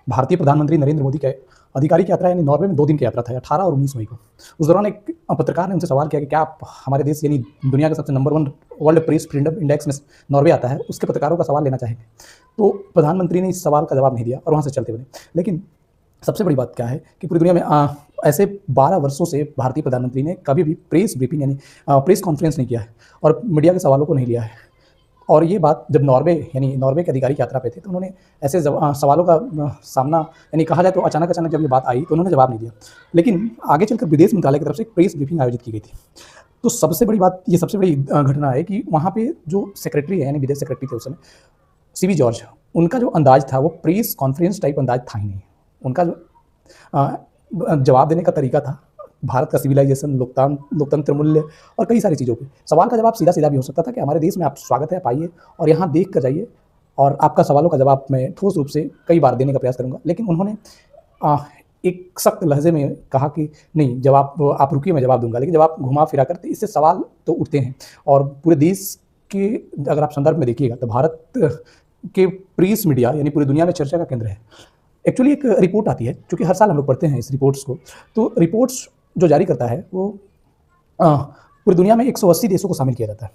भारतीय प्रधानमंत्री नरेंद्र मोदी का आधिकारिक यात्रा यानी नॉर्वे में 2 दिन की यात्रा था 18 और 19 मई को। उस दौरान एक पत्रकार ने उनसे सवाल किया कि क्या आप हमारे देश यानी दुनिया का सबसे number 1 world press freedom index में नॉर्वे आता है, उसके पत्रकारों का सवाल लेना चाहेंगे। तो प्रधानमंत्री ने इस सवाल का जवाब नहीं दिया और वहाँ से चलते बने। लेकिन सबसे बड़ी बात क्या है कि पूरी दुनिया में ऐसे 12 वर्षों से भारतीय प्रधानमंत्री ने कभी भी प्रेस ब्रीफिंग यानी प्रेस कॉन्फ्रेंस नहीं किया है और मीडिया के सवालों को नहीं लिया है। और ये बात जब नॉर्वे के आधिकारिक यात्रा पे थे तो उन्होंने ऐसे सवालों का सामना यानी कहा जाए तो अचानक जब ये बात आई तो उन्होंने जवाब नहीं दिया। लेकिन आगे चलकर विदेश मंत्रालय की तरफ से एक प्रेस ब्रीफिंग आयोजित की गई थी। तो सबसे बड़ी बात, ये सबसे बड़ी घटना है कि वहाँ पे जो सेक्रेटरी है यानी विदेश सेक्रेटरी थे उस समय, सीवी जॉर्ज, उनका जो अंदाज था वो प्रेस कॉन्फ्रेंस टाइप अंदाज था ही नहीं। उनका जो जवाब देने का तरीका था भारत का सिविलाइजेशन, लोकतंत्र मूल्य और कई सारी चीज़ों पे। सवाल का जवाब सीधा-सीधा भी हो सकता था कि हमारे देश में आप स्वागत है, आप आइए और यहाँ देख कर जाइए और आपका सवालों का जवाब मैं ठोस रूप से कई बार देने का प्रयास करूँगा। लेकिन उन्होंने एक सख्त लहज़े में कहा कि नहीं, जवाब आप रुकिए, मैं जवाब दूँगा। लेकिन जब आप घुमा-फिरा कर इससे सवाल तो उठते हैं और पूरे देश के अगर आप संदर्भ में देखिएगा तो भारत के प्रेस मीडिया यानी पूरी दुनिया में चर्चा का केंद्र है। एक्चुअली एक रिपोर्ट आती है, चूँकि हर साल हम लोग पढ़ते हैं इस रिपोर्ट्स को, तो रिपोर्ट्स जो जारी करता है वो पूरी दुनिया में 180 देशों को शामिल किया जाता है।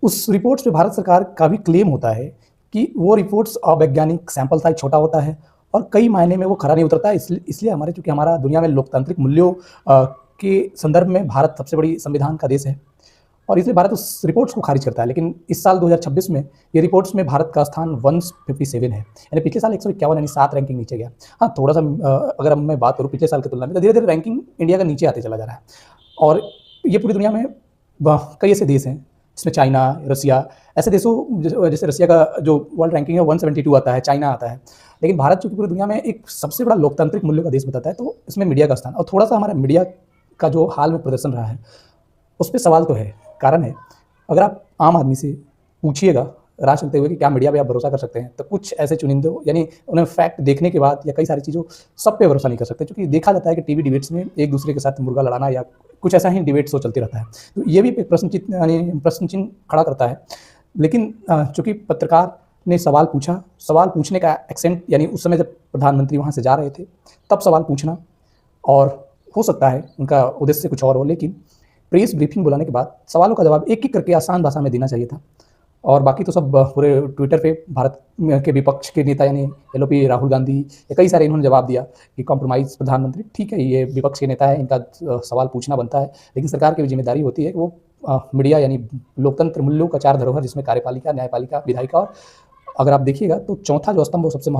उस रिपोर्ट्स पे भारत सरकार का भी क्लेम होता है कि वो रिपोर्ट्स अवैज्ञानिक, सैंपल साइज़ छोटा होता है और कई मायने में वो खरा नहीं उतरता है। इसलिए चूँकि हमारा दुनिया में लोकतांत्रिक मूल्यों के संदर्भ में भारत सबसे बड़ी संविधान का देश है और इसलिए भारत उस रिपोर्ट्स को खारिज करता है। लेकिन इस साल 2026 में ये रिपोर्ट्स में भारत का स्थान 157 है, यानी पिछले साल 151 यानी 7 रैंकिंग नीचे गया। हाँ, थोड़ा-सा अगर मैं बात करूँ पिछले साल की तुलना में तो धीरे-धीरे रैंकिंग इंडिया का नीचे आते चला जा रहा है। और ये पूरी दुनिया में कई ऐसे देश हैं जिसमें चाइना, रसिया, ऐसे देशों जैसे रसिया का जो वर्ल्ड रैंकिंग है 172 आता है, चाइना आता है। लेकिन भारत चूँकि पूरी दुनिया में एक सबसे बड़ा लोकतांत्रिक मूल्यों का देश बताता है तो इसमें मीडिया का स्थान और थोड़ा-सा हमारा मीडिया का जो हाल में प्रदर्शन रहा है उस पे सवाल तो है। कारण है, अगर आप आम आदमी से पूछिएगा राह चलते हुए कि क्या मीडिया पे आप भरोसा कर सकते हैं, तो कुछ ऐसे चुनिंदे यानी उन्हें फैक्ट देखने के बाद या कई सारी चीज़ों सब पे भरोसा नहीं कर सकते, क्योंकि देखा जाता है कि टीवी डिबेट्स में एक दूसरे के साथ मुर्गा लड़ाना या कुछ ऐसा ही डिबेट शो चलते रहता है। तो ये भी एक प्रश्न चिन्ह खड़ा करता है। लेकिन चूँकि पत्रकार ने सवाल पूछा, सवाल पूछने का एक्सेंट यानी उस समय जब प्रधानमंत्री वहाँ से जा रहे थे तब सवाल पूछना, और हो सकता है उनका उद्देश्य कुछ और हो, लेकिन प्रेस ब्रीफिंग बुलाने के बाद सवालों का जवाब एक-एक करके आसान भाषा में देना चाहिए था। और बाकी तो सब पूरे ट्विटर पे भारत के विपक्ष के नेता यानी एलओपी राहुल गांधी या कई सारे इन्होंने जवाब दिया कि कॉम्प्रोमाइज़ प्रधानमंत्री, ठीक है, ये विपक्ष के नेता है, इनका सवाल पूछना बनता है। लेकिन सरकार की भी जिम्मेदारी होती है कि वो मीडिया यानी लोकतंत्र मूल्यों का 4 धरोहर जिसमें कार्यपालिका, न्यायपालिका, विधायिका और अगर आप देखिएगा तो चौथा जो स्तंभ वो सबसे